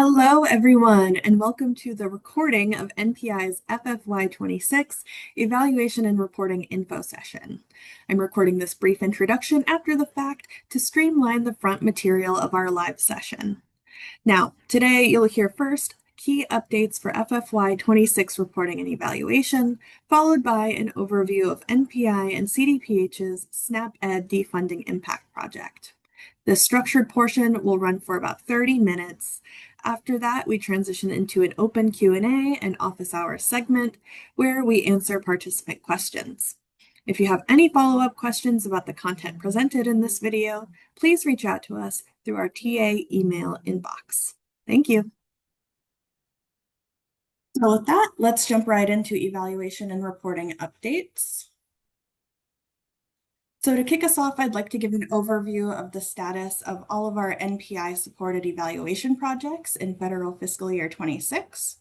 Hello, everyone, and welcome to the recording of NPI's FFY26 Evaluation and Reporting Info Session. I'm recording this brief introduction after the fact to streamline the front material of our live session. Now, today you'll hear first key updates for FFY26 reporting and evaluation, followed by an overview of NPI and CDPH's SNAP-Ed Defunding Impact Project. The structured portion will run for about 30 minutes. After that, we transition into an open Q&A and office hours segment where we answer participant questions. If you have any follow-up questions about the content presented in this video, please reach out to us through our TA email inbox. Thank you. So with that, let's jump right into evaluation and reporting updates. So to kick us off, I'd like to give an overview of the status of all of our NPI-supported evaluation projects in federal fiscal year 26.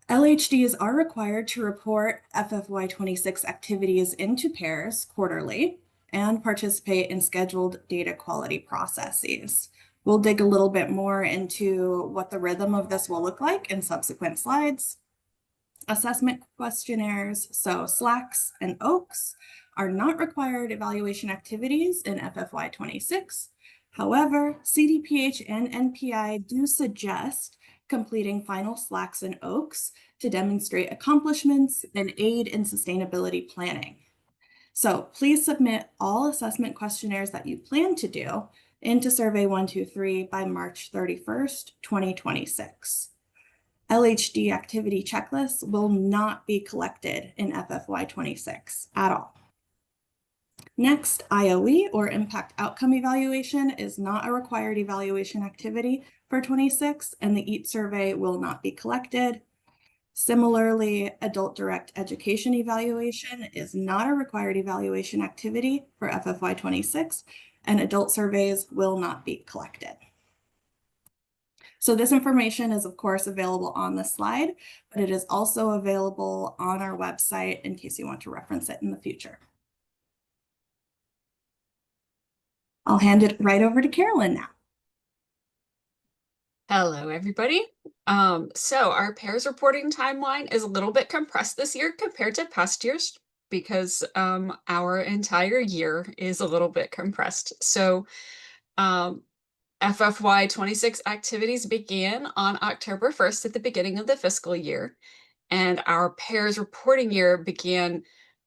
LHDs are required to report FFY26 activities into PEARS quarterly and participate in scheduled data quality processes. We'll dig a little bit more into what the rhythm of this will look like in subsequent slides. Assessment questionnaires, so SLACs and OAKs, are not required evaluation activities in FFY26. However, CDPH and NPI do suggest completing final SLACs and OAKs to demonstrate accomplishments and aid in sustainability planning. So please submit all assessment questionnaires that you plan to do into Survey 123 by March 31st, 2026. LHD activity checklists will not be collected in FFY26 at all. Next, IOE, or Impact Outcome Evaluation, is not a required evaluation activity for 26, and the EAT survey will not be collected. Similarly, Adult Direct Education Evaluation is not a required evaluation activity for FFY26, and adult surveys will not be collected. So this information is, of course, available on the slide, but it is also available on our website in case you want to reference it in the future. I'll hand it right over to Carolyn now. Hello, everybody. So our PEARS reporting timeline is a little bit compressed this year compared to past years because our entire year is a little bit compressed. So FFY26 activities began on October 1st at the beginning of the fiscal year, and our PEARS reporting year began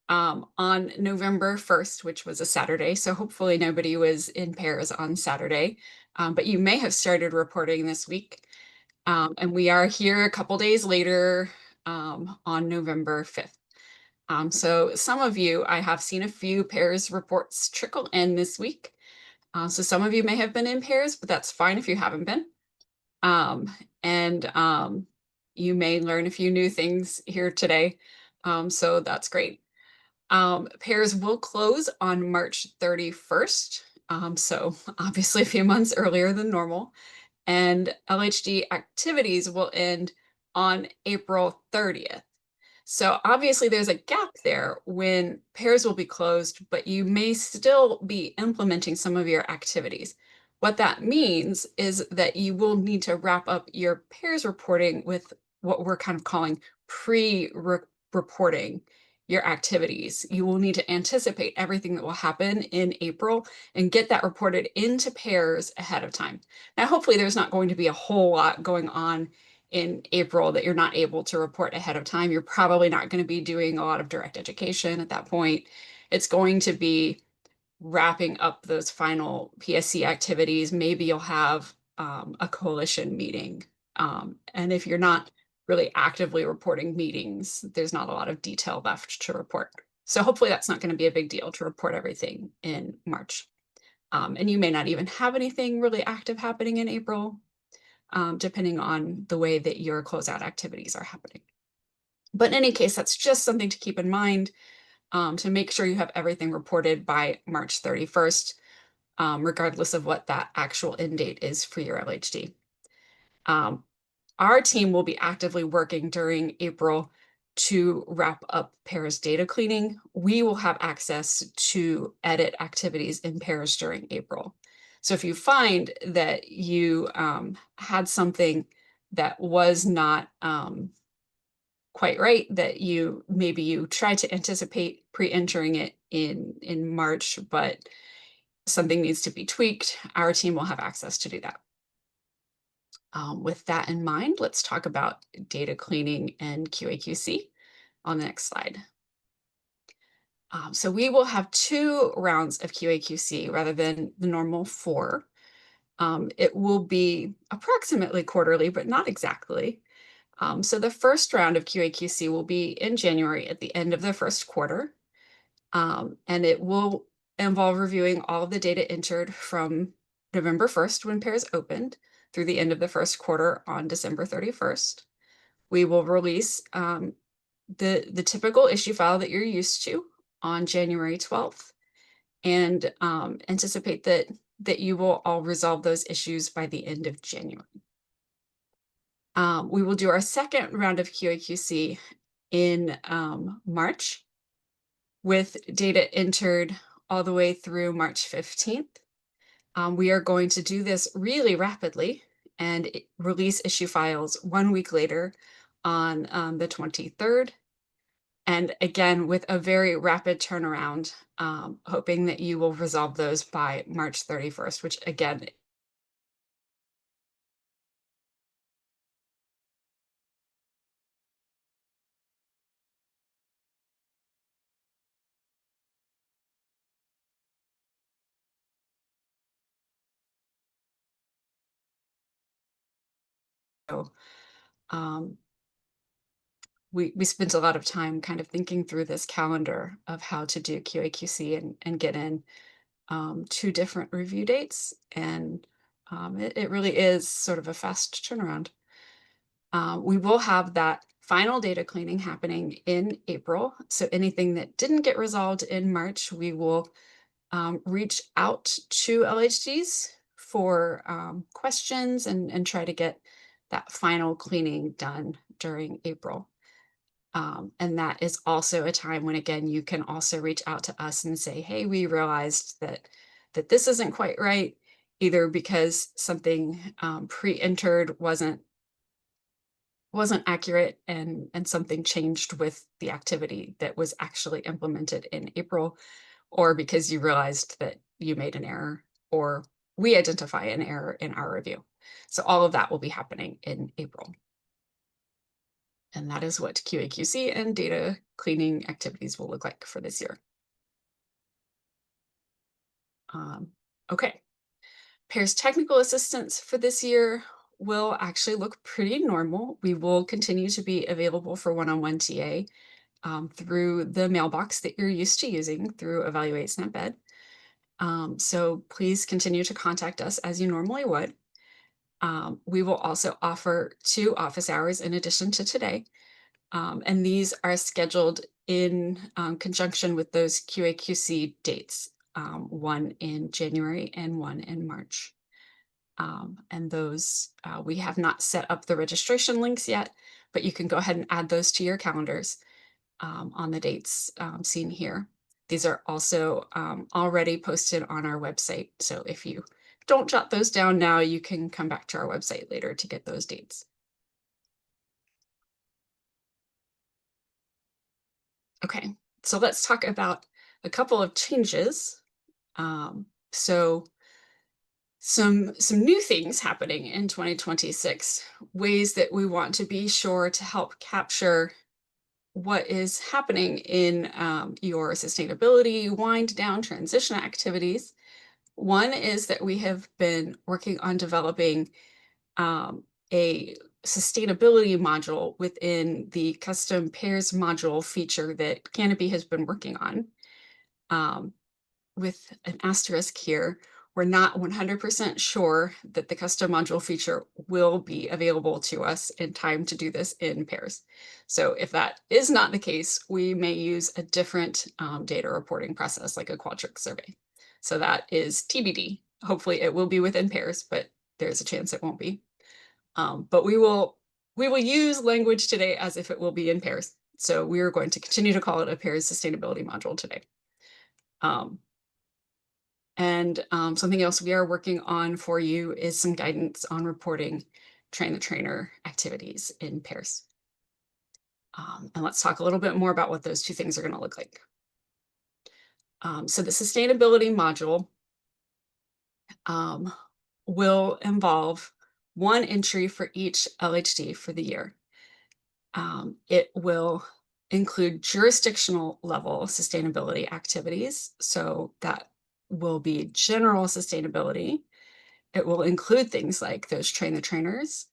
on November 1st, which was a Saturday. So hopefully nobody was in PEARS on Saturday, but you may have started reporting this week. And we are here a couple days later on November 5th. So some of you, I have seen a few PEARS reports trickle in this week. So some of you may have been in PEARS, but that's fine if you haven't been. You may learn a few new things here today. So that's great. PEARS will close on March 31st. So obviously a few months earlier than normal. And LHD activities will end on April 30th. So obviously there's a gap there when PEARS will be closed, but you may still be implementing some of your activities. What that means is that you will need to wrap up your PEARS reporting with what we're kind of calling pre-reporting your activities. You will need to anticipate everything that will happen in April and get that reported into PEARS ahead of time. Now, hopefully there's not going to be a whole lot going on in April that you're not able to report ahead of time. You're probably not going to be doing a lot of direct education at that point. It's going to be wrapping up those final PSC activities. Maybe you'll have a coalition meeting. And if you're not really actively reporting meetings, there's not a lot of detail left to report. So hopefully that's not going to be a big deal to report everything in March. And you may not even have anything really active happening in April, depending on the way that your closeout activities are happening. But in any case, that's just something to keep in mind to make sure you have everything reported by March 31st, regardless of what that actual end date is for your LHD. Our team will be actively working during April to wrap up PEARS data cleaning. We will have access to edit activities in PEARS during April. So if you find that you had something that was not quite right, that maybe you tried to anticipate pre-entering it in March, but something needs to be tweaked, our team will have access to do that. With that in mind, let's talk about data cleaning and QA/QC on the next slide. So we will have 2 rounds of QA/QC rather than the normal 4. It will be approximately quarterly, but not exactly. So the first round of QA/QC will be in January at the end of the first quarter. And it will involve reviewing all of the data entered from November 1st when pairs opened through the end of the first quarter on December 31st. We will release the typical issue file that you're used to on January 12th and anticipate that you will all resolve those issues by the end of January. We will do our second round of QA/QC in March with data entered all the way through March 15th. We are going to do this really rapidly and release issue files 1 week later on the 23rd. And again, with a very rapid turnaround, hoping that you will resolve those by March 31st, which again, so um, we spent a lot of time kind of thinking through this calendar of how to do QA/QC and get in 2 different review dates. And it really is sort of a fast turnaround. We will have that final data cleaning happening in April. So anything that didn't get resolved in March, we will reach out to LHDs for questions and try to get that final cleaning done during April. And that is also a time when, again, you can also reach out to us and say, hey, we realized that this isn't quite right, either because something pre-entered wasn't accurate and something changed with the activity that was actually implemented in April, or because you realized that you made an error, or we identify an error in our review. So all of that will be happening in April. And that is what QA/QC and data cleaning activities will look like for this year. Okay. Pairs technical assistance for this year will actually look pretty normal. We will continue to be available for one-on-one TA through the mailbox that you're used to using through Evaluate SnapEd. So please continue to contact us as you normally would. We will also offer 2 office hours in addition to today. And these are scheduled in conjunction with those QA/QC dates, one in January and one in March. And those, we have not set up the registration links yet, but you can go ahead and add those to your calendars on the dates seen here. These are also already posted on our website. So if you don't jot those down now, you can come back to our website later to get those dates. Okay, so let's talk about a couple of changes. So some new things happening in 2026, ways that we want to be sure to help capture what is happening in your sustainability wind down transition activities. One is that we have been working on developing a sustainability module within the custom pairs module feature that Canopy has been working on. With an asterisk here, we're not 100% sure that the custom module feature will be available to us in time to do this in pairs. So if that is not the case, we may use a different data reporting process like a Qualtrics survey. So that is TBD. Hopefully it will be within pairs, but there's a chance it won't be. But we will use language today as if it will be in pairs. So we are going to continue to call it a pairs sustainability module today. And something else we are working on for you is some guidance on reporting train the trainer activities in pairs. And let's talk a little bit more about what those two things are going to look like. So the sustainability module will involve one entry for each LHD for the year. It will include jurisdictional level sustainability activities. So that will be general sustainability. It will include things like those train the trainers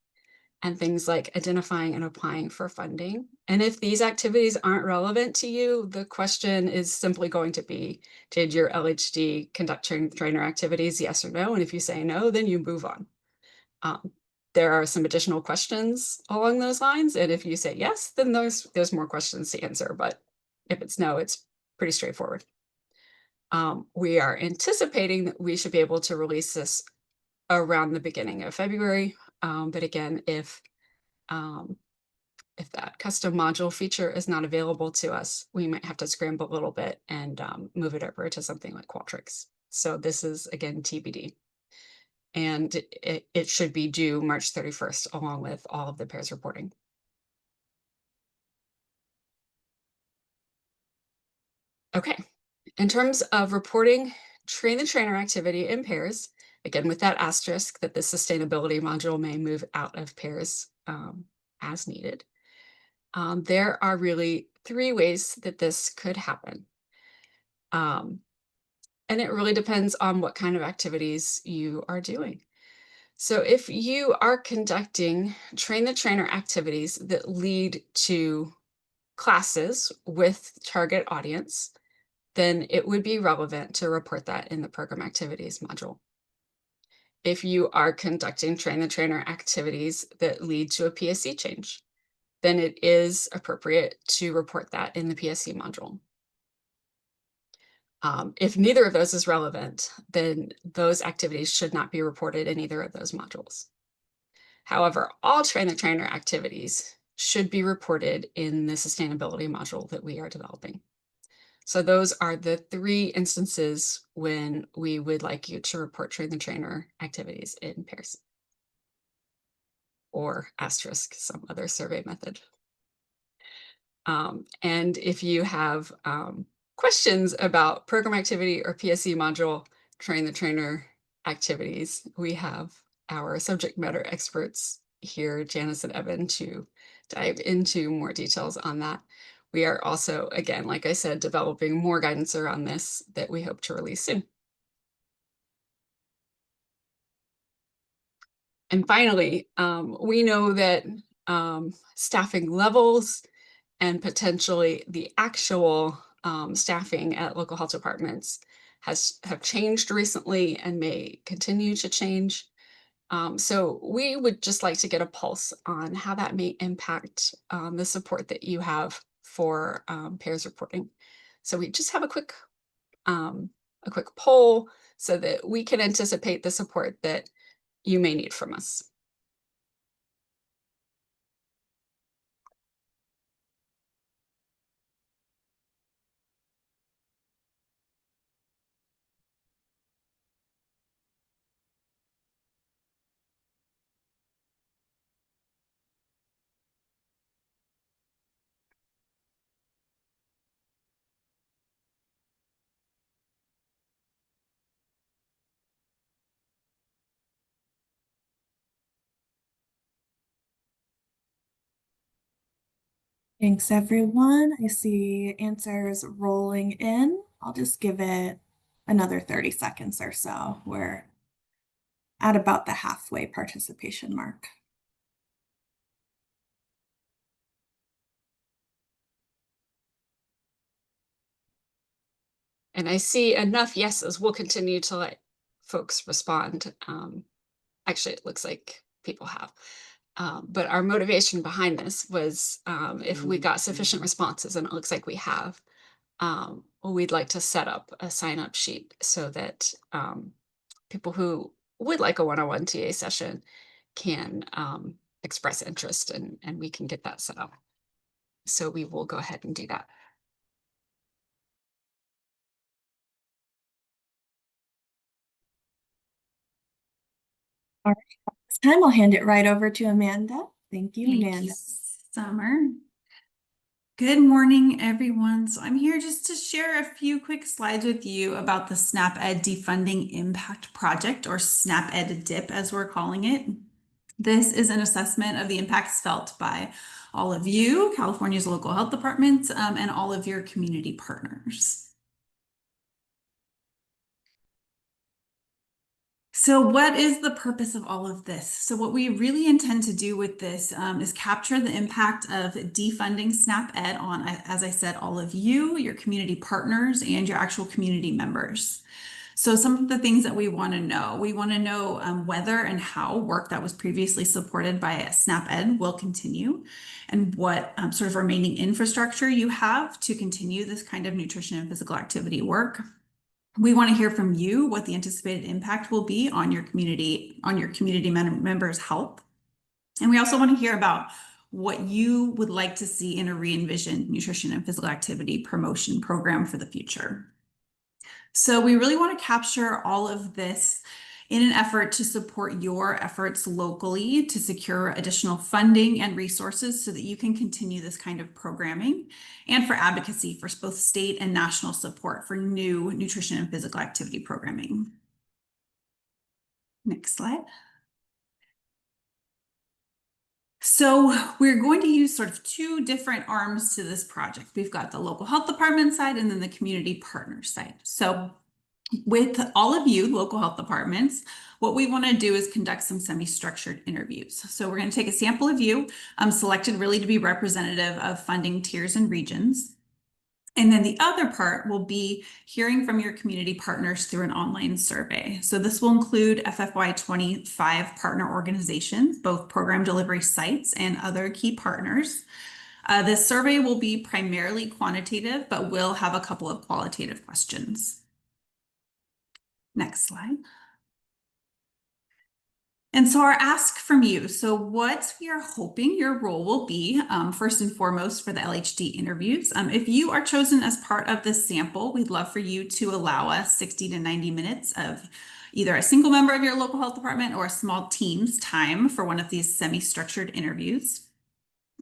and things like identifying and applying for funding. And if these activities aren't relevant to you, the question is simply going to be, did your LHD conduct trainer activities, yes or no? And if you say no, then you move on. There are some additional questions along those lines. And if you say yes, then there's more questions to answer. But if it's no, it's pretty straightforward. We are anticipating that we should be able to release this around the beginning of February. But again, if that custom module feature is not available to us, we might have to scramble a little bit and move it over to something like Qualtrics. So this is, again, TBD. And it should be due March 31st, along with all of the pairs reporting. Okay, in terms of reporting train the trainer activity in pairs, again, with that asterisk that the sustainability module may move out of pairs as needed. There are really three ways that this could happen. And it really depends on what kind of activities you are doing. So if you are conducting train the trainer activities that lead to classes with target audience, then it would be relevant to report that in the program activities module. If you are conducting train the trainer activities that lead to a PSC change, then it is appropriate to report that in the PSC module. If neither of those is relevant, then those activities should not be reported in either of those modules. However, all train the trainer activities should be reported in the sustainability module that we are developing. So those are the three instances when we would like you to report train the trainer activities in pairs, or asterisk some other survey method. And if you have questions about program activity or PSC module train the trainer activities, we have our subject matter experts here, Janice and Evan, to dive into more details on that. We are also, again, like I said, developing more guidance around this that we hope to release soon. And finally, we know that staffing levels and potentially the actual staffing at local health departments have changed recently and may continue to change. So we would just like to get a pulse on how that may impact the support that you have for pairs reporting. So we just have a quick poll so that we can anticipate the support that you may need from us. Thanks, everyone. I see answers rolling in. I'll just give it another 30 seconds or so. We're at about the halfway participation mark. And I see enough yeses. We'll continue to let folks respond. Actually, it looks like people have. But our motivation behind this was if we got sufficient responses, and it looks like we have, well, we'd like to set up a sign-up sheet so that people who would like a one-on-one TA session can express interest, and we can get that set up. So we will go ahead and do that. All right, this time I'll hand it right over to Amanda. Thank you, Thank Amanda. you, Summer. Good morning, everyone. So I'm here just to share a few quick slides with you about the SNAP-Ed Defunding Impact Project, or SNAP-Ed DIP as we're calling it. This is an assessment of the impacts felt by all of you, California's local health departments, and all of your community partners. So what is the purpose of all of this? So what we really intend to do with this is capture the impact of defunding SNAP-Ed on, as I said, all of you, your community partners, and your actual community members. So some of the things that we want to know whether and how work that was previously supported by SNAP-Ed will continue, and what sort of remaining infrastructure you have to continue this kind of nutrition and physical activity work. We want to hear from you what the anticipated impact will be on your community members' health. And we also want to hear about what you would like to see in a re-envisioned nutrition and physical activity promotion program for the future. So we really want to capture all of this in an effort to support your efforts locally to secure additional funding and resources so that you can continue this kind of programming, and for advocacy for both state and national support for new nutrition and physical activity programming. Next slide. So we're going to use sort of two different arms to this project. We've got the local health department side and then the community partner side. So with all of you local health departments, what we want to do is conduct some semi-structured interviews. So we're going to take a sample of you, selected really to be representative of funding tiers and regions. And then the other part will be hearing from your community partners through an online survey. So this will include FFY25 partner organizations, both program delivery sites and other key partners. This survey will be primarily quantitative, but will have a couple of qualitative questions. Next slide. And so our ask from you, so what we are hoping your role will be, first and foremost for the LHD interviews. If you are chosen as part of this sample, we'd love for you to allow us 60 to 90 minutes of either a single member of your local health department or a small team's time for one of these semi-structured interviews.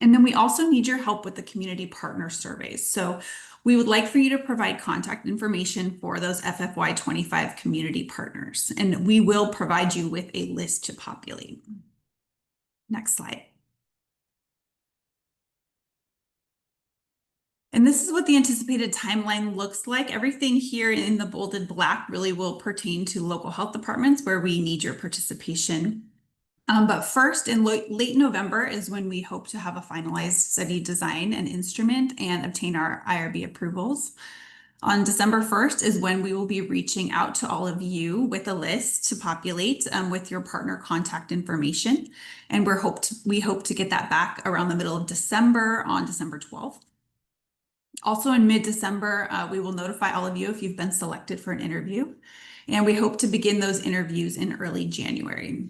And then we also need your help with the community partner surveys. So we would like for you to provide contact information for those FFY25 community partners, and we will provide you with a list to populate. Next slide. And this is what the anticipated timeline looks like. Everything here in the bolded black really will pertain to local health departments where we need your participation. But first, in late November is when we hope to have a finalized study design and instrument and obtain our IRB approvals. On December 1st is when we will be reaching out to all of you with a list to populate with your partner contact information. And we hope to get that back around the middle of December, on December 12th. Also in mid-December, we will notify all of you if you've been selected for an interview. And we hope to begin those interviews in early January.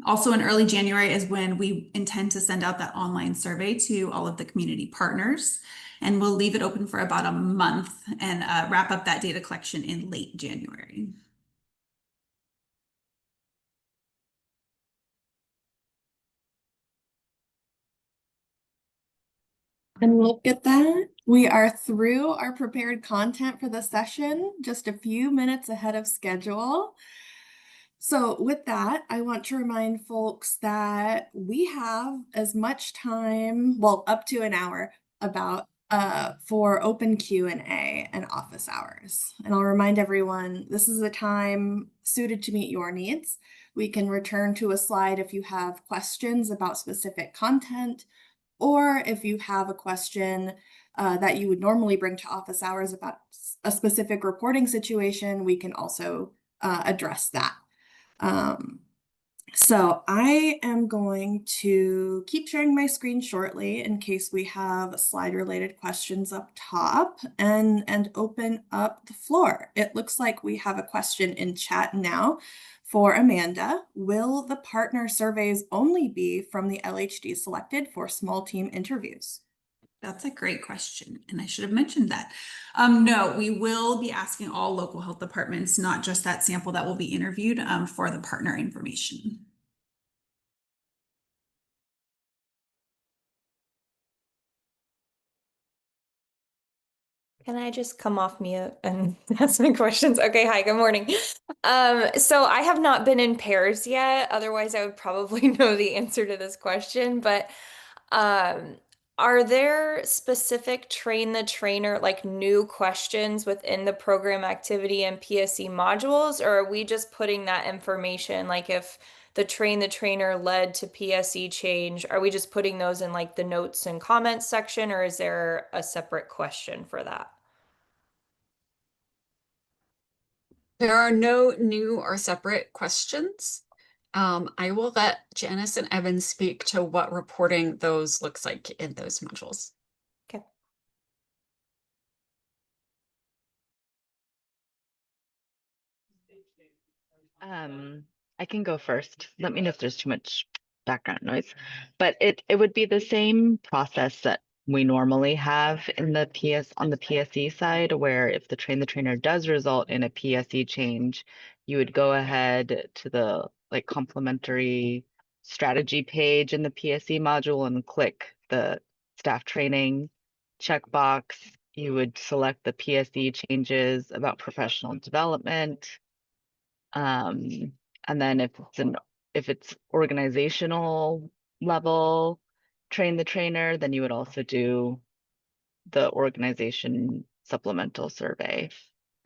Also in early January is when we intend to send out that online survey to all of the community partners, and we'll leave it open for about a month and wrap up that data collection in late January. And look at that. We are through our prepared content for the session, just a few minutes ahead of schedule. So with that, I want to remind folks that we have as much time, well, up to an hour for open Q&A and office hours. And I'll remind everyone, this is a time suited to meet your needs. We can return to a slide if you have questions about specific content, or if you have a question that you would normally bring to office hours about a specific reporting situation, we can also address that. So I am going to keep sharing my screen shortly in case we have slide related questions up top, and open up the floor. It looks like we have a question in chat now for Amanda. Will the partner surveys only be from the LHD selected for small team interviews? That's a great question, and I should have mentioned that. No, we will be asking all local health departments, not just that sample that will be interviewed, for the partner information. Can I just come off mute and ask my questions? Okay, hi, good morning. So I have not been in pairs yet, otherwise I would probably know the answer to this question, but um, are there specific train the trainer, like new questions within the program activity and PSE modules, or are we just putting that information, like if the train the trainer led to PSE change, are we just putting those in like the notes and comments section, or is there a separate question for that? There are no new or separate questions. I will let Janice and Evan speak to what reporting those looks like in those modules. Okay. I can go first. Let me know if there's too much background noise. But it would be the same process that we normally have in the on the PSE side, where if the train the trainer does result in a PSE change, you would go ahead to the like complementary strategy page in the PSE module and click the staff training checkbox. You would select the PSE changes about professional development. And then if it's organizational level, train the trainer, then you would also do the organization supplemental survey.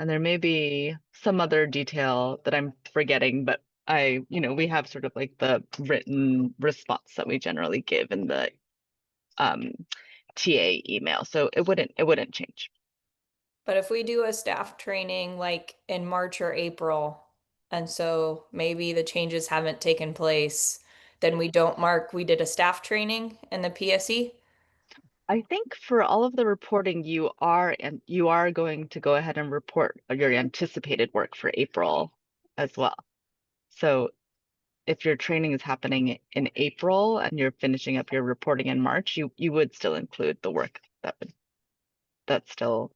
And there may be some other detail that I'm forgetting, but we have sort of like the written response that we generally give in the TA email. So it wouldn't change. But if we do a staff training like in March or April, and so maybe the changes haven't taken place, then we don't mark we did a staff training in the PSE. I think for all of the reporting, you are going to go ahead and report your anticipated work for April as well. So if your training is happening in April and you're finishing up your reporting in March, you would still include the work that's still.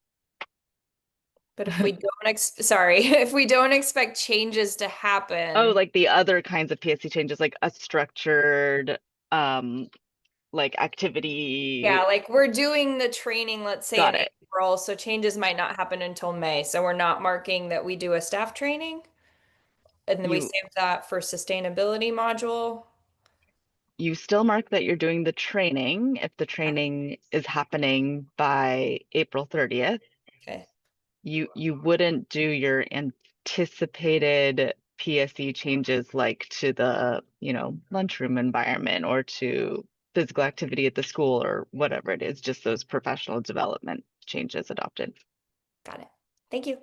But if we don't sorry, if we don't expect changes to happen. Oh, like the other kinds of PSC changes, like a structured like activity. Yeah, like we're doing the training, let's say Got in it. April, so changes might not happen until May. So we're not marking that we do a staff training. And then we save that for sustainability module. You still mark that you're doing the training if the training is happening by April 30th. Okay. You wouldn't do your anticipated PSE changes like to the, lunchroom environment or to physical activity at the school or whatever it is, just those professional development changes adopted. Got it. Thank you.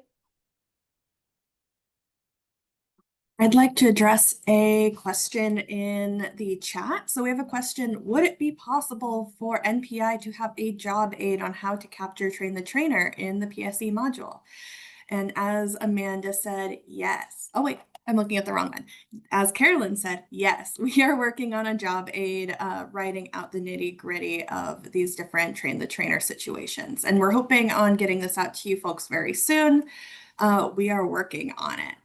I'd like to address a question in the chat. So we have a question, would it be possible for NPI to have a job aid on how to capture train the trainer in the PSE module? And as Amanda said, yes. Oh wait, I'm looking at the wrong one. As Carolyn said, yes, we are working on a job aid, writing out the nitty gritty of these different train the trainer situations. And we're hoping on getting this out to you folks very soon. We are working on it.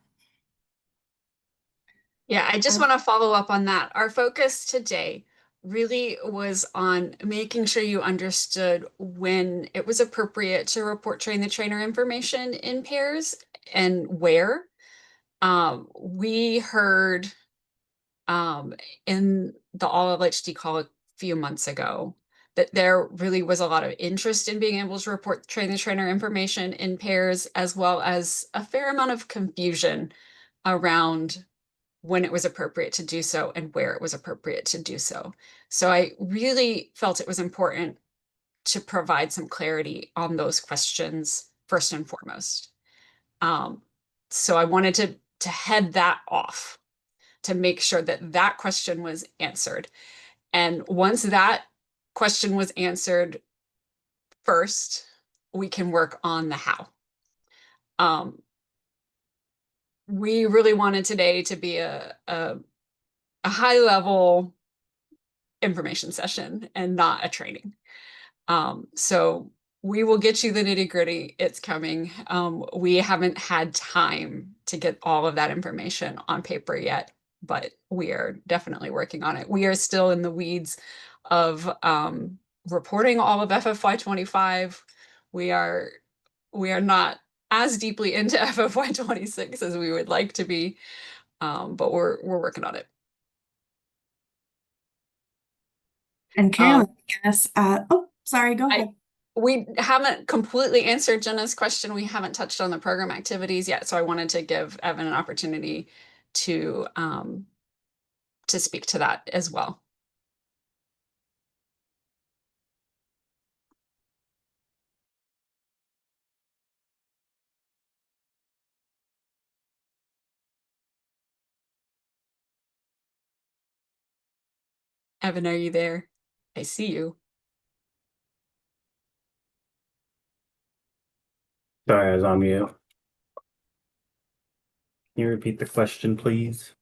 Yeah, I just want to follow up on that. Our focus today really was on making sure you understood when it was appropriate to report train the trainer information in pairs and where. We heard in the All LHD call a few months ago that there really was a lot of interest in being able to report train the trainer information in pairs, as well as a fair amount of confusion around when it was appropriate to do so and where it was appropriate to do so. So I really felt it was important to provide some clarity on those questions first and foremost. So I wanted to head that off to make sure that that question was answered. And once that question was answered first, we can work on the how. We really wanted today to be a high level information session and not a training. So we will get you the nitty-gritty. It's coming. We haven't had time to get all of that information on paper yet, but we are definitely working on it. We are still in the weeds of reporting all of FFY25. We are not as deeply into FFY26 as we would like to be, but we're working on it. And Carolyn, yes. Oh, sorry. Go ahead. We haven't completely answered Jenna's question. We haven't touched on the program activities yet, so I wanted to give Evan an opportunity to speak to that as well. Evan, are you there? I see you. Sorry, I was on mute. Can you repeat the question, please?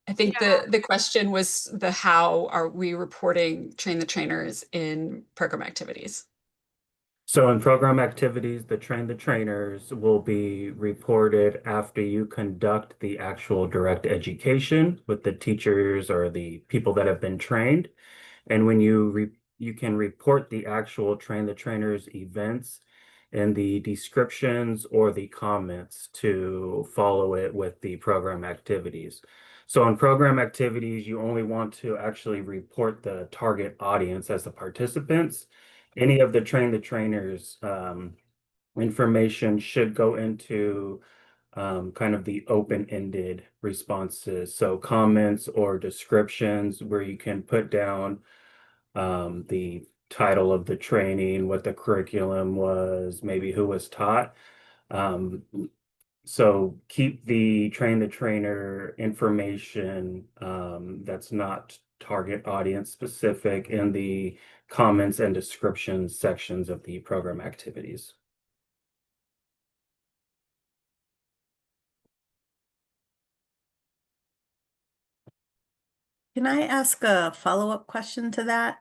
I think the question was how are we reporting train the trainers in program activities? So in program activities, the trainers will be reported after you conduct the actual direct education with the teachers or the people that have been trained. And when you can report the actual train the trainers events in the descriptions or the comments to follow it with the program activities. So in program activities, you only want to actually report the target audience as the participants. Any of the train the trainers information should go into kind of the open-ended responses. So comments or descriptions where you can put down the title of the training, what the curriculum was, maybe who was taught. So keep the train the trainer information that's not target audience specific in the comments and descriptions sections of the program activities. Can I ask a follow-up question to that?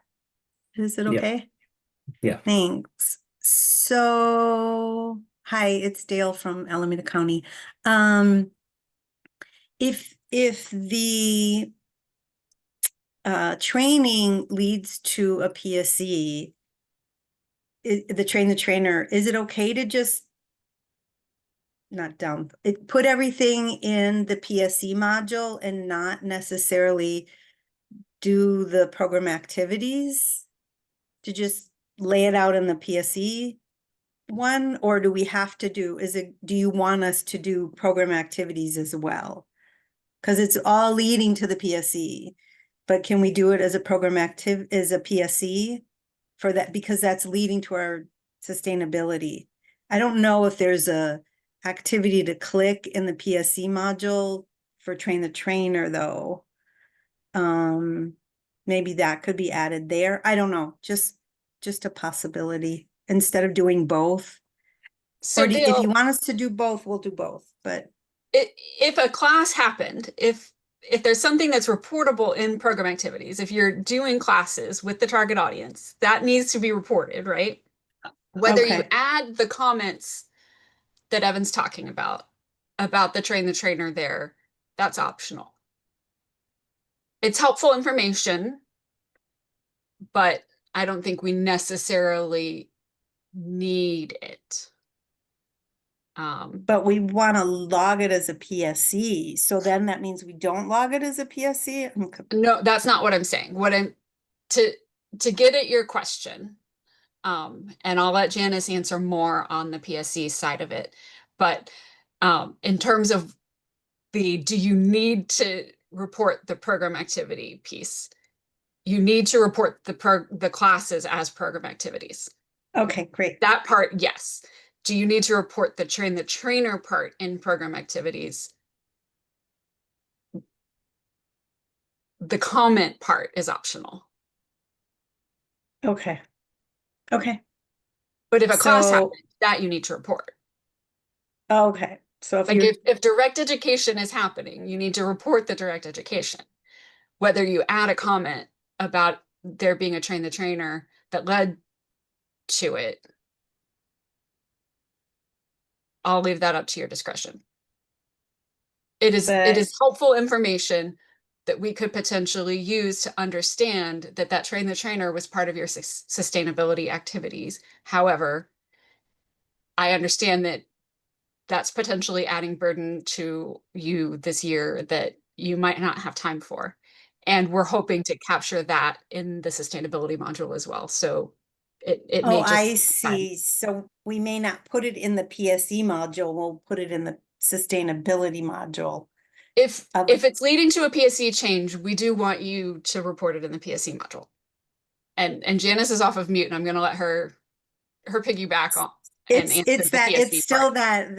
Is it Yeah. okay? Yeah. Thanks. So, hi, it's Dale from Alameda County. If the training leads to a PSE, the trainer, is it okay to just put everything in the PSE module and not necessarily do the program activities, to just lay it out in the PSE one? Or do we have to do you want us to do program activities as well? Because it's all leading to the PSE, but can we do it as a PSE for that, because that's leading to our sustainability? I don't know if there's a activity to click in the PSE module for train the trainer though. Maybe that could be added there. I don't know, just a possibility instead of doing both. So Or Dale, if you want us to do both, we'll do both, but if a class happened, if there's something that's reportable in program activities, if you're doing classes with the target audience, that needs to be reported, right? Whether you okay. add the comments that Evan's talking about the train the trainer there, that's optional. It's helpful information, but I don't think we necessarily need it. But we want to log it as a PSE. So then that means we don't log it as a PSE? No, that's not what I'm saying. What I'm to get at your question, and I'll let Janice answer more on the PSE side of it. But in terms of do you need to report the program activity piece? You need to report the classes as program activities. Okay, great. That part, yes. Do you need to report the trainer part in program activities? The comment part is optional. Okay. Okay. But if a class So- happens, that you need to report. Okay. So if direct education is happening, you need to report the direct education. Whether you add a comment about there being a train the trainer that led to it, I'll leave that up to your discretion. It is helpful information that we could potentially use to understand that that train the trainer was part of your sustainability activities. However, I understand that that's potentially adding burden to you this year that you might not have time for. And we're hoping to capture that in the sustainability module as well. So it Oh, may just I see. So we may not put it in the PSE module, we'll put it in the sustainability module. If it's leading to a PSE change, we do want you to report it in the PSE module. And Janice is off of mute, and I'm going to let her piggyback on and answer It's the that PSE it's still part.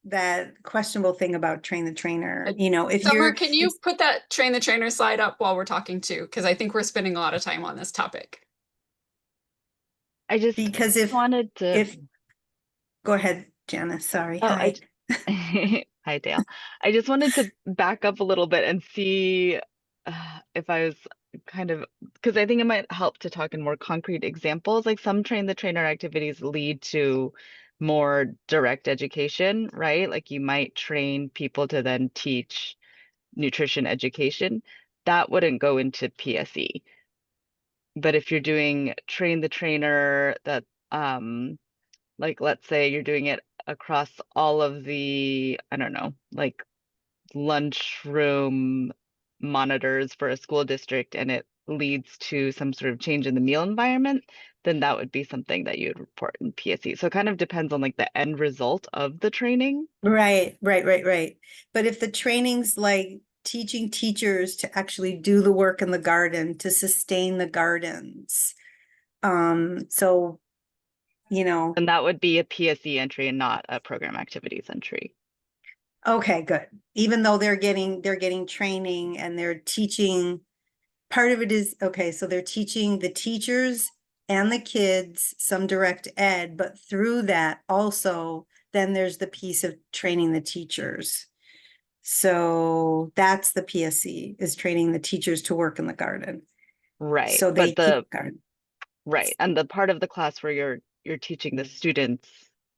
that questionable thing about train the trainer. You know, if Summer, you're can you put that train the trainer slide up while we're talking too? Because I think we're spending a lot of time on this topic. I just because wanted to. Go ahead, Janice. Sorry. Oh, Hi. Hi, Dale. I just wanted to back up a little bit and see if I was because I think it might help to talk in more concrete examples. Like some train the trainer activities lead to more direct education, right? Like you might train people to then teach nutrition education. That wouldn't go into PSE. But if you're doing train the trainer that like let's say you're doing it across all of the, I don't know, like lunchroom monitors for a school district and it leads to some sort of change in the meal environment, then that would be something that you would report in PSE. So it kind of depends on like the end result of the training. Right. But if the training's like teaching teachers to actually do the work in the garden, to sustain the gardens, so, you know. And that would be a PSE entry and not a program activities entry. Okay, good. Even though they're getting training and they're teaching, part of it is, okay, so they're teaching the teachers and the kids some direct ed, but through that also, then there's the piece of training the teachers. So that's the PSE, is training the teachers to work in the garden. Right. So they But the garden. right. And the part of the class where you're teaching the students,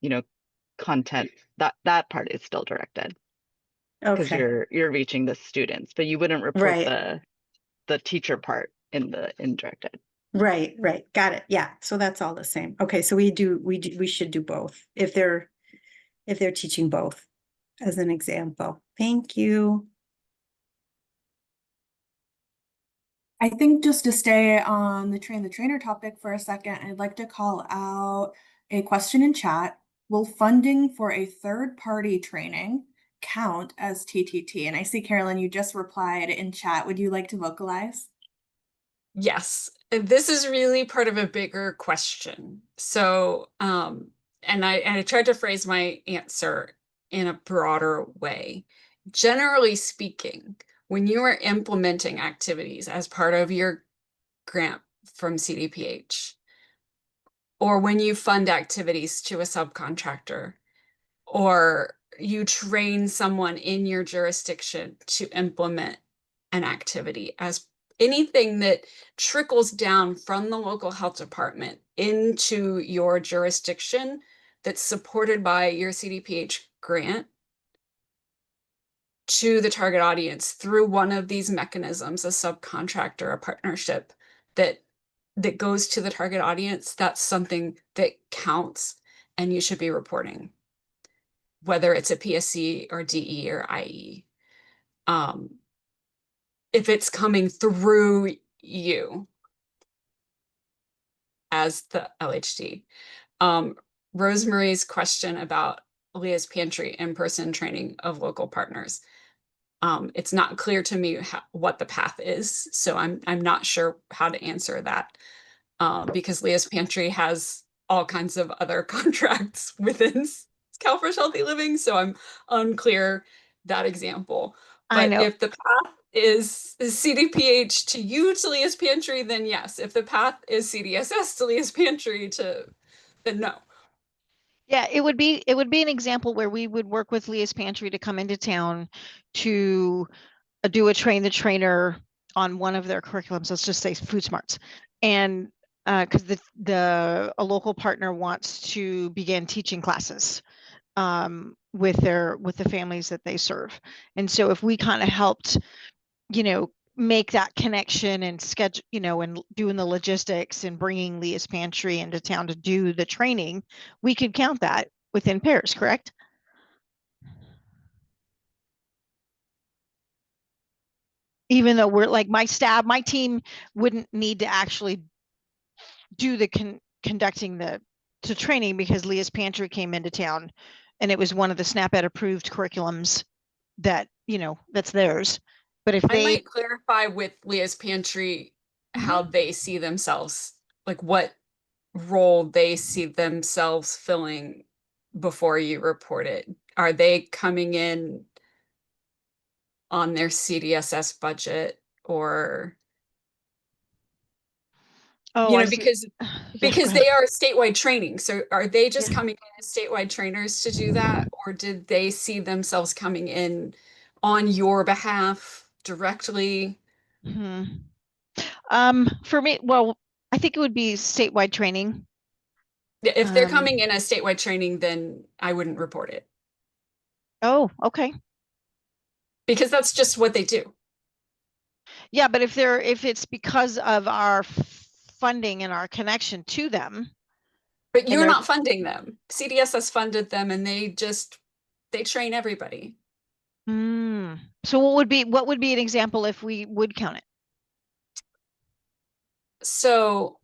you know, content, that part is still direct ed. Because Okay, you're reaching the students, but you wouldn't report right, the teacher part in the indirect ed. right. Got it. Yeah. So that's all the same. Okay, so we should do both if they're teaching both as an example. Thank you. I think just to stay on the train the trainer topic for a second, I'd like to call out a question in chat. Will funding for a third-party training count as TTT? And I see, Carolyn, you just replied in chat. Would you like to vocalize? Yes, this is really part of a bigger question. So, and I tried to phrase my answer in a broader way. Generally speaking, when you are implementing activities as part of your grant from CDPH, or when you fund activities to a subcontractor, or you train someone in your jurisdiction to implement an activity, as anything that trickles down from the local health department into your jurisdiction that's supported by your CDPH grant to the target audience through one of these mechanisms, a subcontractor, a partnership that goes to the target audience, that's something that counts and you should be reporting, whether it's a PSC or DE or IE. If it's coming through you as the LHD. Rosemary's question about Leah's Pantry in-person training of local partners. It's not clear to me what the path is, so I'm not sure how to answer that, because Leah's Pantry has all kinds of other contracts within CalFresh Healthy Living, so I'm unclear that example. I But know. if the path is CDPH to you to Leah's Pantry, then yes. If the path is CDSS to Leah's Pantry then no. Yeah, it would be an example where we would work with Leah's Pantry to come into town to do a train the trainer on one of their curriculums, let's just say food smarts. And because a local partner wants to begin teaching classes with the families that they serve. And so if we kind of helped, make that connection and schedule, and doing the logistics and bringing Leah's Pantry into town to do the training, we could count that within pairs, correct? Even though we're like my team wouldn't need to actually do the conducting the training because Leah's Pantry came into town and it was one of the SNAP-Ed approved curriculums that, that's theirs. But if I they might clarify with Leah's Pantry how they see themselves, like what role they see themselves filling before you report it. Are they coming in on their CDSS budget or I see. because Yeah, go ahead. they are statewide training. So are they just Yeah. coming in as statewide trainers to do that, or did they see themselves coming in on your behalf directly? For me, well, I think it would be statewide training. If they're coming in as statewide training, then I wouldn't report it. Oh, okay. Because that's just what they do. Yeah, but if it's because of our funding and our connection to them. But you're not funding them. CDSS funded them and they train everybody. So what would be an example if we would count it? So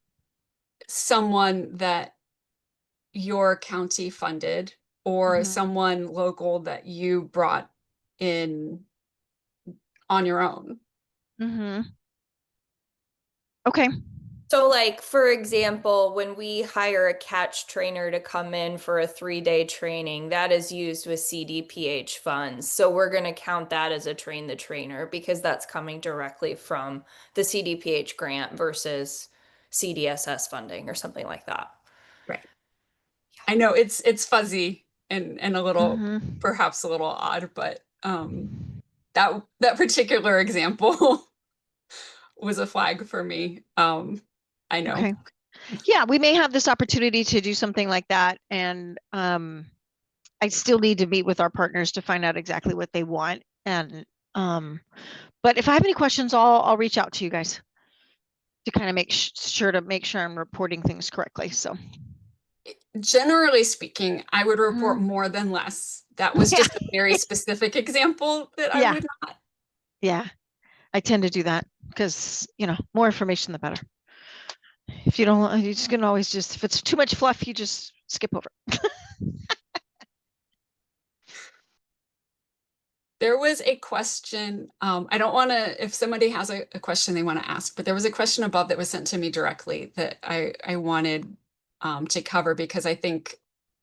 someone that your county funded or someone local that you brought in on your own. Okay. So like, for example, when we hire a catch trainer to come in for a 3-day training, that is used with CDPH funds. So we're going to count that as a train the trainer because that's coming directly from the CDPH grant versus CDSS funding or something like that. Right. I know it's fuzzy and a little, perhaps a little odd, but that particular example was a flag for me. I know. Okay. Yeah, we may have this opportunity to do something like that. And I still need to meet with our partners to find out exactly what they want. And but if I have any questions, I'll reach out to you guys to kind of make sure I'm reporting things correctly. So generally speaking, I would report more than less. That was just a very specific example that I would not. Yeah, I tend to do that because, more information, the better. If you don't, you just can always if it's too much fluff, you just skip over. There was a question, I don't want to, if somebody has a question they want to ask, but there was a question above that was sent to me directly that I wanted to cover because I think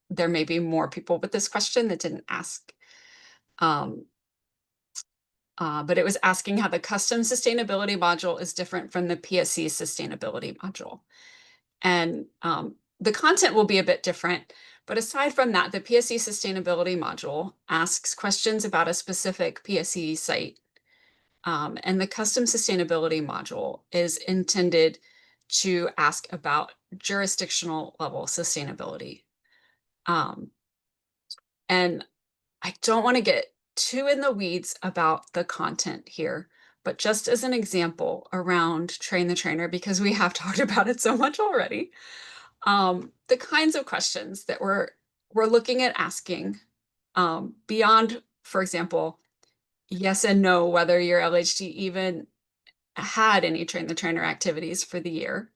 there may be more people with this question that didn't ask. But it was asking how the custom sustainability module is different from the PSC sustainability module. And the content will be a bit different. But aside from that, the PSC sustainability module asks questions about a specific PSC site. And the custom sustainability module is intended to ask about jurisdictional level sustainability. And I don't want to get too in the weeds about the content here, but just as an example around train the trainer, because we have talked about it so much already. The kinds of questions that we're looking at asking beyond, for example, yes and no, whether your LHD even had any train the trainer activities for the year.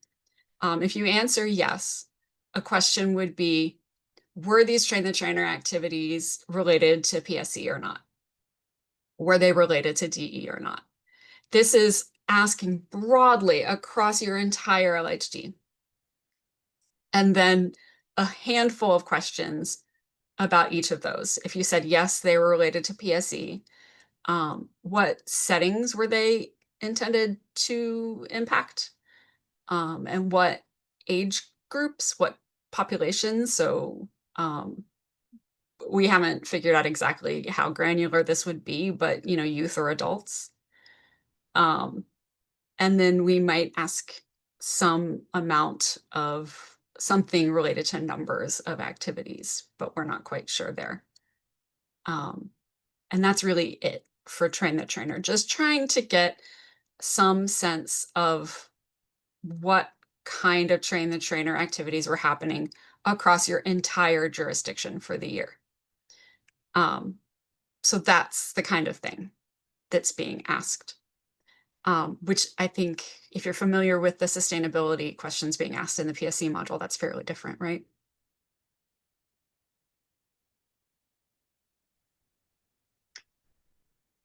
If you answer yes, a question would be, were these train the trainer activities related to PSC or not? Were they related to DE or not? This is asking broadly across your entire LHD. And then a handful of questions about each of those. If you said yes, they were related to PSE, what settings were they intended to impact? And what age groups, what populations? So we haven't figured out exactly how granular this would be, but youth or adults. And then we might ask some amount of something related to numbers of activities, but we're not quite sure there. And that's really it for Train the Trainer, just trying to get some sense of what kind of Train the Trainer activities were happening across your entire jurisdiction for the year. So that's the kind of thing that's being asked, which I think if you're familiar with the sustainability questions being asked in the PSC module, that's fairly different, right?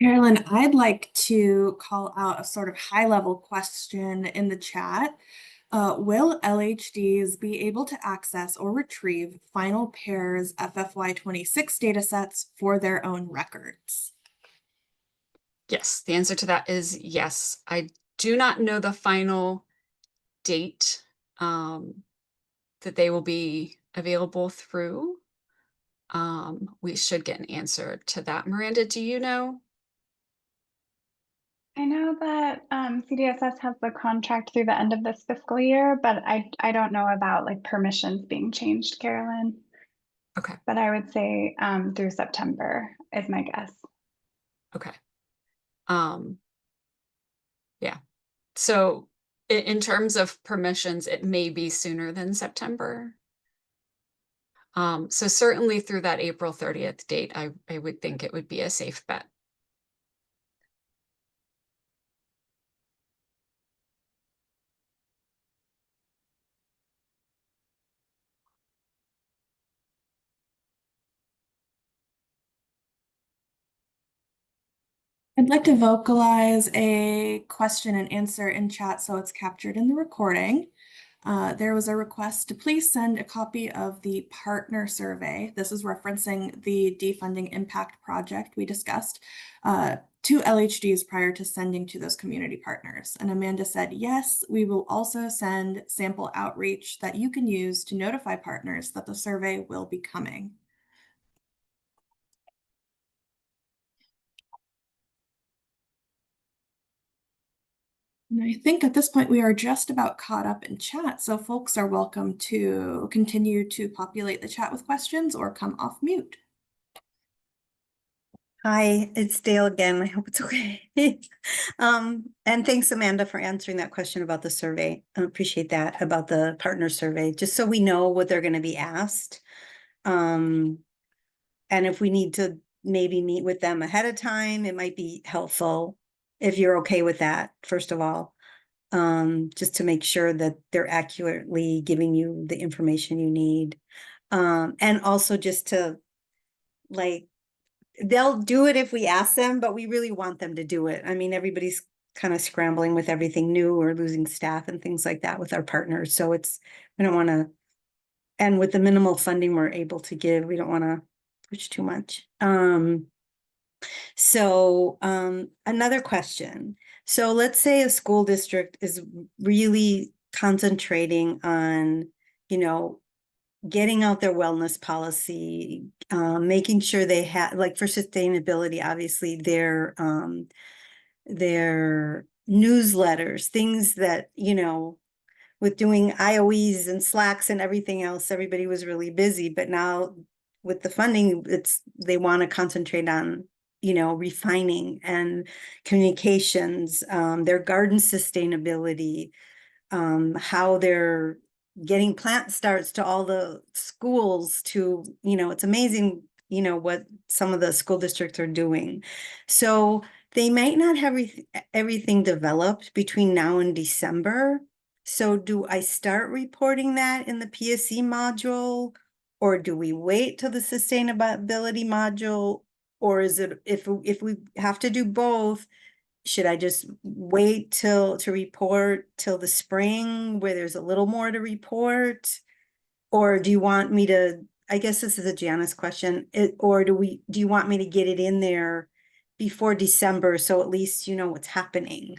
Carolyn, I'd like to call out a sort of high-level question in the chat. Will LHDs be able to access or retrieve final pairs FFY26 datasets for their own records? Yes, the answer to that is yes. I do not know the final date that they will be available through. We should get an answer to that. Miranda, do you know? I know that CDSS has the contract through the end of this fiscal year, but I don't know about like permissions being changed, Carolyn. Okay. But I would say through September is my guess. Okay. Yeah. So in terms of permissions, it may be sooner than September. So certainly through that April 30th date, I would think it would be a safe bet. I'd like to vocalize a question and answer in chat so it's captured in the recording. There was a request to please send a copy of the partner survey. This is referencing the Defunding Impact project we discussed to LHDs prior to sending to those community partners. And Amanda said, yes, we will also send sample outreach that you can use to notify partners that the survey will be coming. And I think at this point we are just about caught up in chat, so folks are welcome to continue to populate the chat with questions or come off mute. Hi, it's Dale again. I hope it's okay. And thanks, Amanda, for answering that question about the survey. I appreciate that about the partner survey, just so we know what they're going to be asked. And if we need to maybe meet with them ahead of time, it might be helpful if you're okay with that, first of all, just to make sure that they're accurately giving you the information you need. And also just to like, they'll do it if we ask them, but we really want them to do it. I mean, everybody's kind of scrambling with everything new or losing staff and things like that with our partners. So we don't want to, and with the minimal funding we're able to give, we don't want to push too much. Another question. So let's say a school district is really concentrating on, getting out their wellness policy, making sure they have, like for sustainability, obviously their newsletters, things that, with doing IOEs and Slacks and everything else, everybody was really busy, but now with the funding, they want to concentrate on, refining and communications, their garden sustainability, how they're getting plant starts to all the schools to, it's amazing, what some of the school districts are doing. So they might not have everything developed between now and December. So do I start reporting that in the PSC module, or do we wait till the sustainability module? Or is it, if we have to do both, should I just wait to report till the spring where there's a little more to report? Or do you want me to, I guess this is a Janice question, or do you want me to get it in there before December so at least you know what's happening?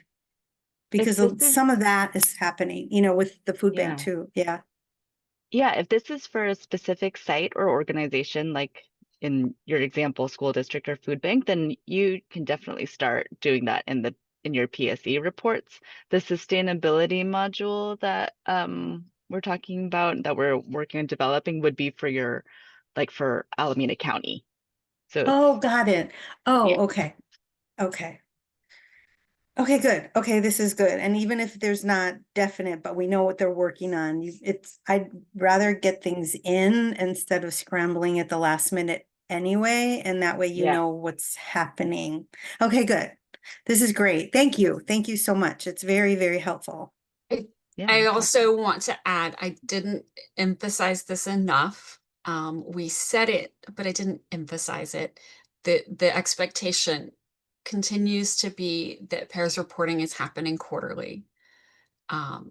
Because some of that is happening, with the food bank too. Yeah. Yeah, if this is for a specific site or organization, like in your example, school district or food bank, then you can definitely start doing that in in your PSE reports. The sustainability module that we're talking about, that we're working on developing, would be for your, like for Alameda County. So Oh, got it. Oh, yeah. okay. Okay. Okay, good. Okay, this is good. And even if there's not definite, but we know what they're working on, I'd rather get things in instead of scrambling at the last minute anyway, and that way you Yeah. know what's happening. Okay, good. This is great. Thank you. Thank you so much. It's very, very helpful. Yeah, I no problem. also want to add, I didn't emphasize this enough. We said it, but I didn't emphasize it. The expectation continues to be that PEARS reporting is happening quarterly.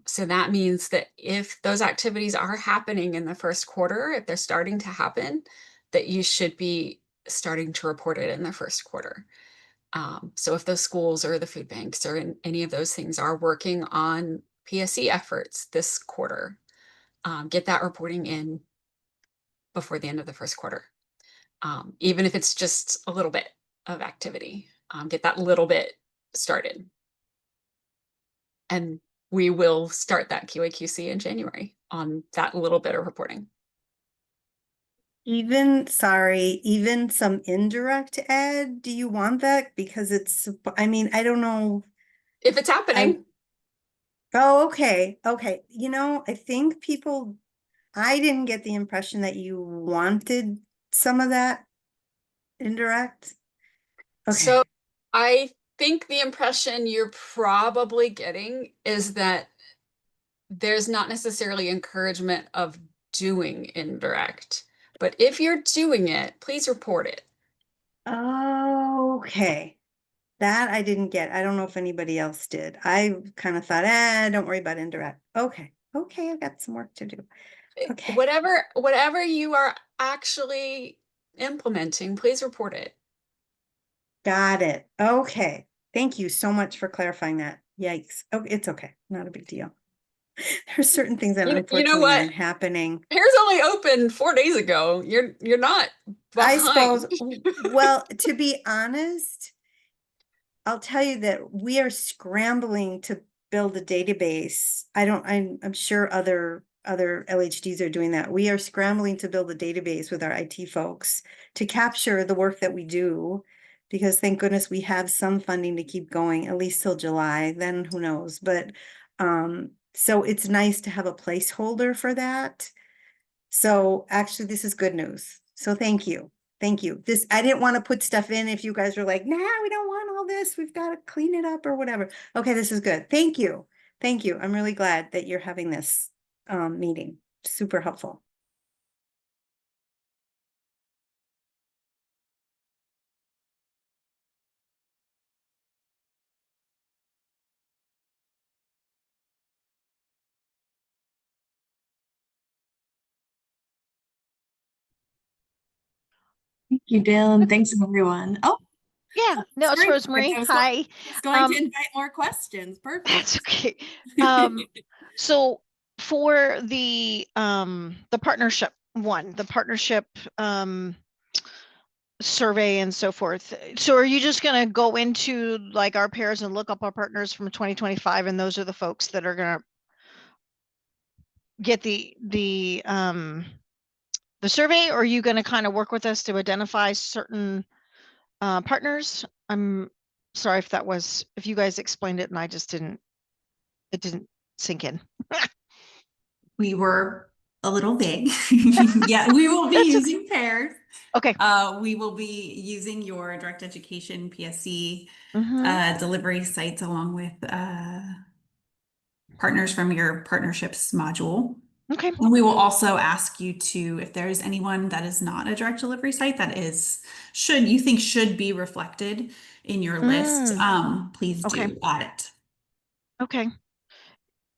So that means that if those activities are happening in the first quarter, if they're starting to happen, that you should be starting to report it in the first quarter. So if those schools or the food banks or any of those things are working on PSE efforts this quarter, get that reporting in before the end of the first quarter. Even if it's just a little bit of activity, get that little bit started. And we will start that QAQC in January on that little bit of reporting. Even some indirect ed, do you want that? Because I mean, I don't know. If it's happening. Oh, okay. Okay. I think I didn't get the impression that you wanted some of that indirect. Okay. So I think the impression you're probably getting is that there's not necessarily encouragement of doing indirect, but if you're doing it, please report it. Okay. That I didn't get. I don't know if anybody else did. I kind of thought, don't worry about indirect. Okay. Okay. I've got some work to do. Okay. Whatever you are actually implementing, please report it. Got it. Okay. Thank you so much for clarifying that. Yikes. Oh, it's okay. Not a big deal. There's certain things that You know unfortunately what? aren't happening. PEARS only opened 4 days ago. You're not behind. I suppose, well, to be honest, I'll tell you that we are scrambling to build a database. I'm sure other LHDs are doing that. We are scrambling to build a database with our IT folks to capture the work that we do, because thank goodness we have some funding to keep going, at least till July, then who knows. But so it's nice to have a placeholder for that. So actually this is good news. So thank you. Thank you. I didn't want to put stuff in if you guys were like, nah, we don't want all this. We've got to clean it up or whatever. Okay, this is good. Thank you. Thank you. I'm really glad that you're having this meeting. Super helpful. Thank you, Dale, and thanks everyone. Oh, Yeah, no, it's sorry, Rosemary. I was Hi. going to invite more questions. Perfect. That's okay. So for the partnership survey and so forth. So are you just going to go into like our pairs and look up our partners from 2025, and those are the folks that are going to get the survey, or are you going to kind of work with us to identify certain partners? I'm sorry if you guys explained it and it didn't sink in. We were a little vague. Yeah, we will be using pairs. Okay. We will be using your direct education PSC Mhm. delivery sites along with partners from your partnerships module. Okay. And we will also ask you to, if there is anyone that is not a direct delivery site that you think should be reflected in your list, please Okay. do add it. Okay.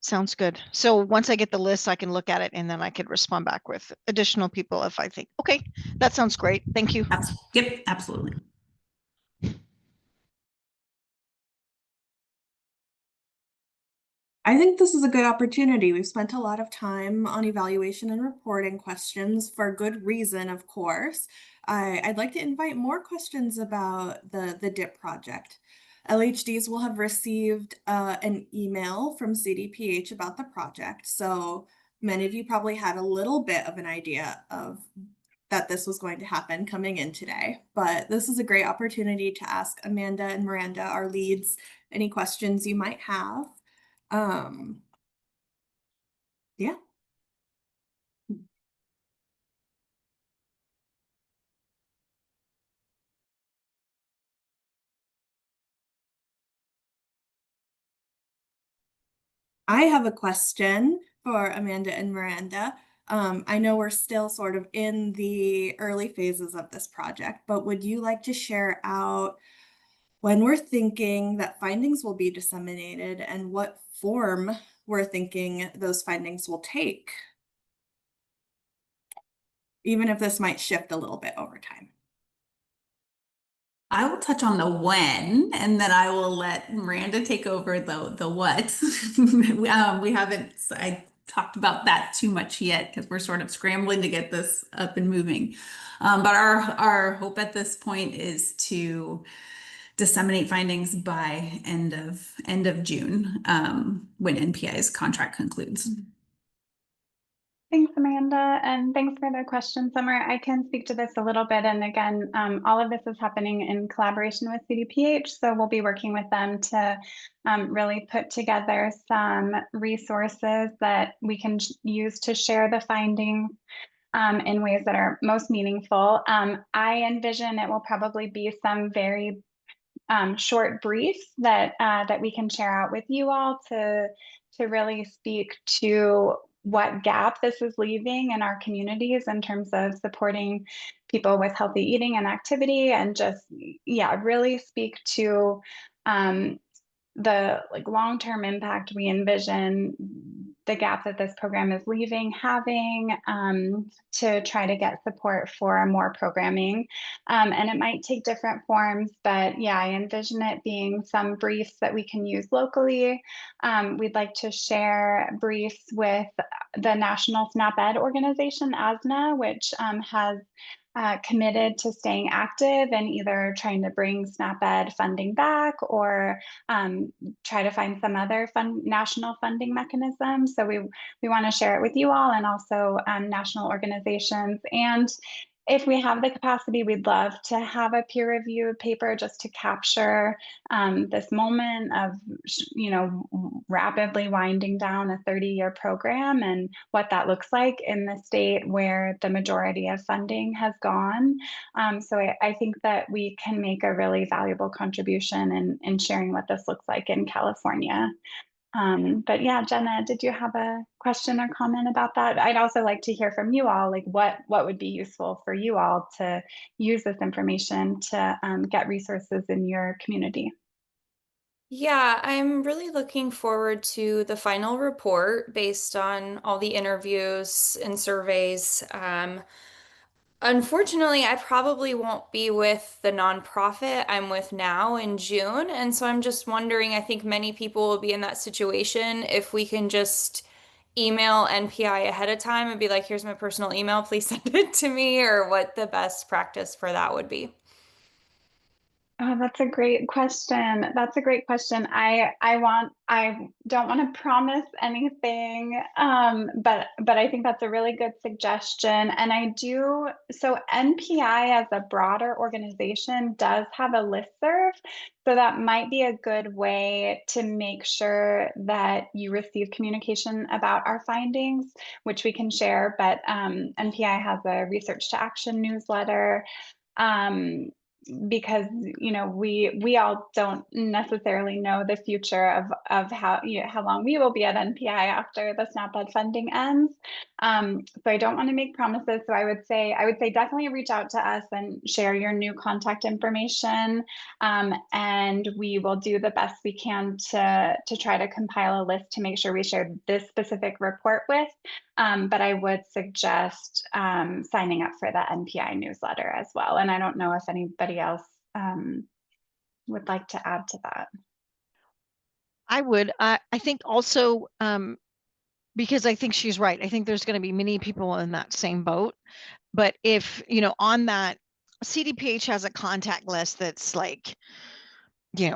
Sounds good. So once I get the list, I can look at it and then I could respond back with additional people if I think, okay, that sounds great. Thank you. Yep, absolutely. I think this is a good opportunity. We've spent a lot of time on evaluation and reporting questions for good reason, of course. I'd like to invite more questions about the DIP project. LHDs will have received an email from CDPH about the project. So many of you probably had a little bit of an idea of that this was going to happen coming in today, but this is a great opportunity to ask Amanda and Miranda, our leads, any questions you might have. Yeah. I have a question for Amanda and Miranda. I know we're still sort of in the early phases of this project, but would you like to share out when we're thinking that findings will be disseminated and what form we're thinking those findings will take? Even if this might shift a little bit over time. I will touch on the when, and then I will let Miranda take over the what. We haven't I talked about that too much yet because we're sort of scrambling to get this up and moving. But our hope at this point is to disseminate findings by end of June, when NPI's contract concludes. Thanks, Amanda, and thanks for the question, Summer. I can speak to this a little bit. And again, all of this is happening in collaboration with CDPH. So we'll be working with them to really put together some resources that we can use to share the findings in ways that are most meaningful. I envision it will probably be some very short briefs that that we can share out with you all to really speak to what gap this is leaving in our communities in terms of supporting people with healthy eating and activity, and just really speak to the long-term impact we envision the gap that this program is leaving having, to try to get support for more programming. And it might take different forms, but I envision it being some briefs that we can use locally. We'd like to share briefs with the National SNAP Ed organization, ASNA, which has committed to staying active and either trying to bring SNAP Ed funding back or try to find some other national funding mechanism. So we want to share it with you all, and also national organizations. And if we have the capacity, we'd love to have a peer-reviewed paper just to capture this moment of, rapidly winding down a 30-year program and what that looks like in the state where the majority of funding has gone. So I think that we can make a really valuable contribution in sharing what this looks like in California. But Jenna, did you have a question or comment about that? I'd also like to hear from you all, like what would be useful for you all to use this information to get resources in your community. Yeah, I'm really looking forward to the final report based on all the interviews and surveys. Unfortunately, I probably won't be with the nonprofit I'm with now in June. And so I'm just wondering, I think many people will be in that situation if we can just email NPI ahead of time and be like, here's my personal email, please send it to me, or what the best practice for that would be. Oh, that's a great question. That's a great question. I don't want to promise anything, but I think that's a really good suggestion. And I do, so NPI as a broader organization does have a listserv, so that might be a good way to make sure that you receive communication about our findings, which we can share. But NPI has a research to action newsletter. Because we all don't necessarily know the future of how long we will be at NPI after the SNAP Ed funding ends. So I don't want to make promises. So I would say definitely reach out to us and share your new contact information, and we will do the best we can to try to compile a list to make sure we share this specific report with. But I would suggest signing up for the NPI newsletter as well. And I don't know if anybody else would like to add to that. I would. I think also, because I think she's right. I think there's going to be many people in that same boat. But if, on that, CDPH has a contact list that's like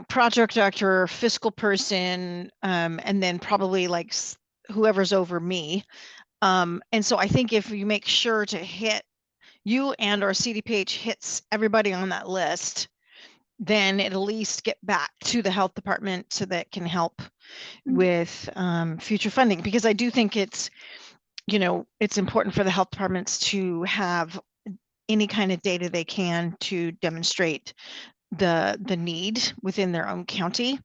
project director, fiscal person, and then probably like whoever's over me. And so I think if you make sure to hit you and or CDPH hits everybody on that list, then at least get back to the health department so that can help with future funding, because I do think it's important for the health departments to have any kind of data they can to demonstrate the need within their own county,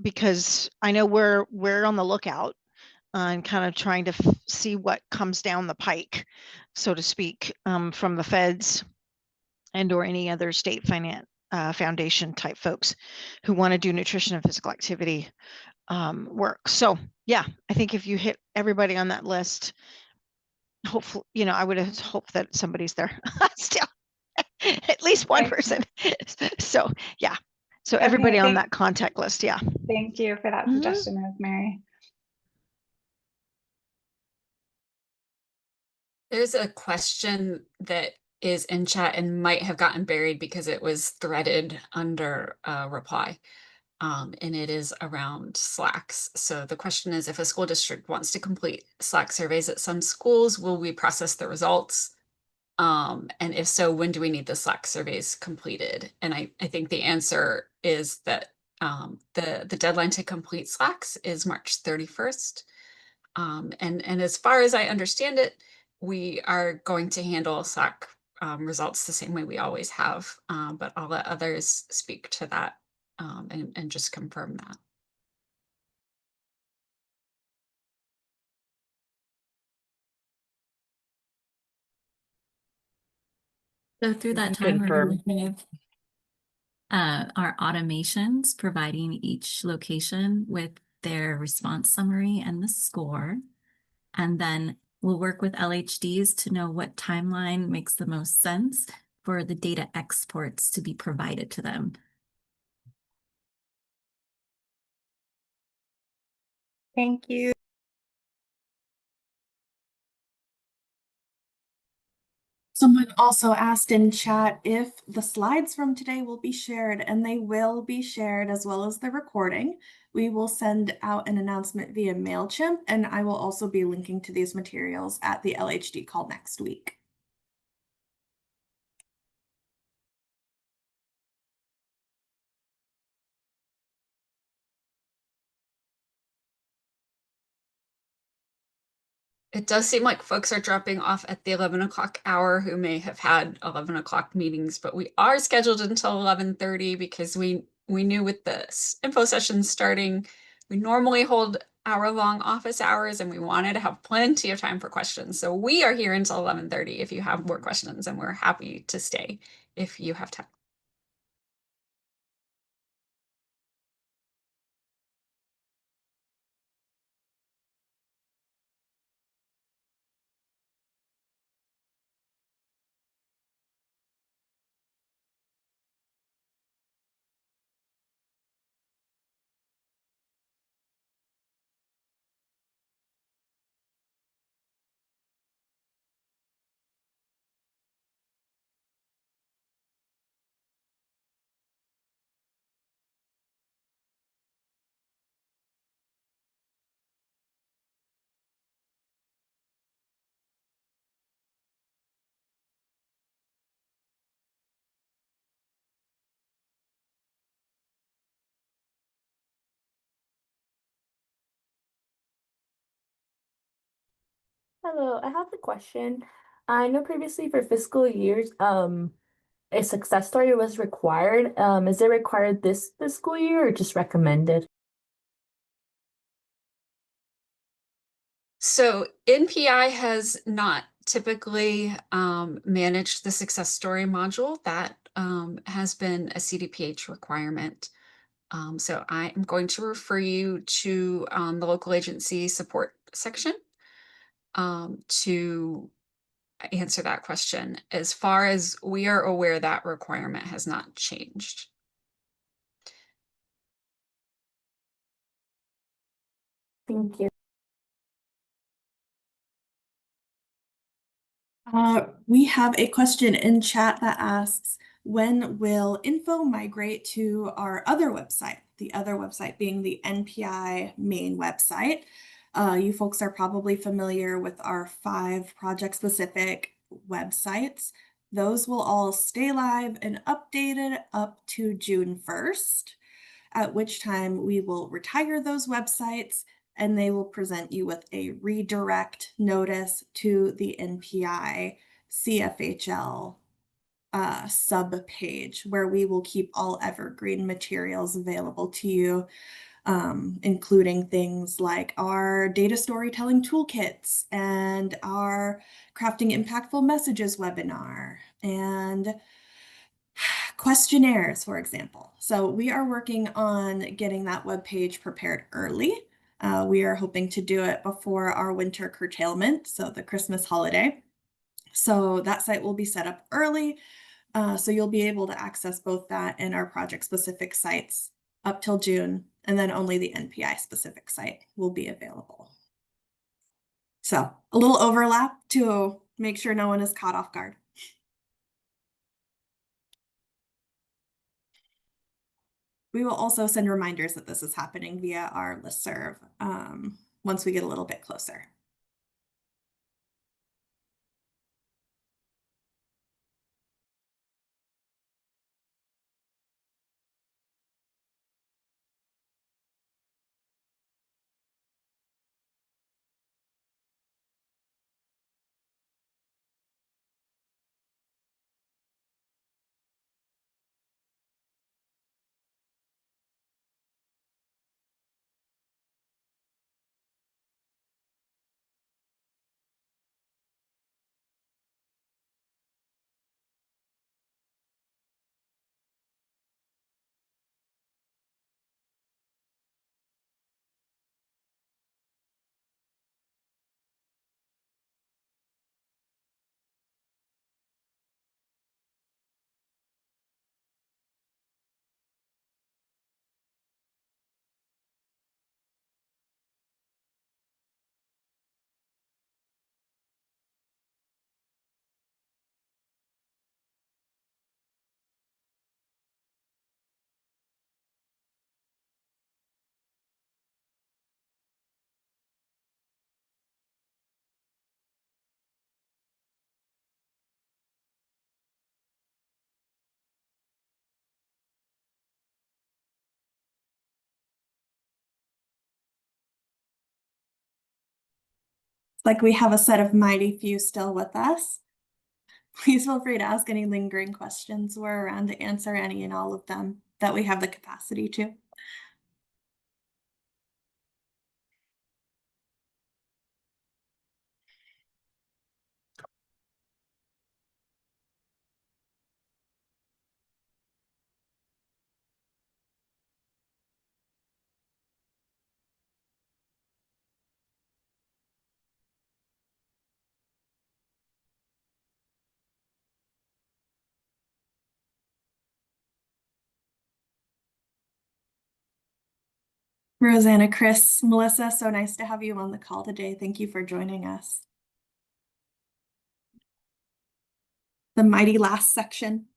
because I know we're on the lookout and kind of trying to see what comes down the pike, so to speak, from the feds and or any other state finance foundation type folks who want to do nutrition and physical activity work. So yeah, I think if you hit everybody on that list, hopefully, I would have hoped that somebody's there still, at least one person. So yeah, so everybody on that contact list. Yeah. Thank you for that suggestion, Rosemary. There's a question that is in chat and might have gotten buried because it was threaded under a reply. And it is around SLACs. So the question is, if a school district wants to complete SLAC surveys at some schools, will we process the results? And if so, when do we need the SLAC surveys completed? And I think the answer is that the deadline to complete SLACs is March 31st. And as far as I understand it, we are going to handle SLAC results the same way we always have, but I'll let others speak to that and just confirm that. So through that time, we're looking at our automations, providing each location with their response summary and the score. And then we'll work with LHDs to know what timeline makes the most sense for the data exports to be provided to them. Thank you. Someone also asked in chat if the slides from today will be shared, and they will be shared as well as the recording. We will send out an announcement via MailChimp, and I will also be linking to these materials at the LHD call next week. It does seem like folks are dropping off at the 11 o'clock hour who may have had 11 o'clock meetings, but we are scheduled until 11:30 because we knew with the info sessions starting, we normally hold hour-long office hours and we wanted to have plenty of time for questions. So we are here until 11:30 if you have more questions, and we're happy to stay if you have time. Hello, I have a question. I know previously for fiscal years, a success story was required. Is it required this fiscal year or just recommended? So NPI has not typically managed the success story module. That has been a CDPH requirement. So I am going to refer you to the local agency support section to answer that question. As far as we are aware, that requirement has not changed. Thank you. We have a question in chat that asks, When will info migrate to our other website? The other website being the NPI main website. You folks are probably familiar with our 5 project-specific websites. Those will all stay live and updated up to June 1st, at which time we will retire those websites and they will present you with a redirect notice to the NPI CFHL sub page where we will keep all evergreen materials available to you, including things like our data storytelling toolkits and our crafting impactful messages webinar and questionnaires, for example. So we are working on getting that web page prepared early. We are hoping to do it before our winter curtailment, so the Christmas holiday. So that site will be set up early. So you'll be able to access both that and our project-specific sites up till June, and then only the NPI-specific site will be available. So a little overlap to make sure no one is caught off guard. We will also send reminders that this is happening via our listserv once we get a little bit closer. Like we have a set of mighty few still with us. Please feel free to ask any lingering questions. We're around to answer any and all of them that we have the capacity to. Rosanna, Chris, Melissa, so nice to have you on the call today. Thank you for joining us. The mighty last section.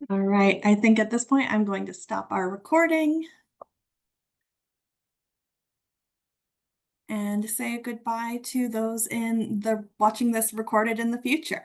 All right, I think at this point I'm going to stop our recording and say goodbye to those watching this recorded in the future.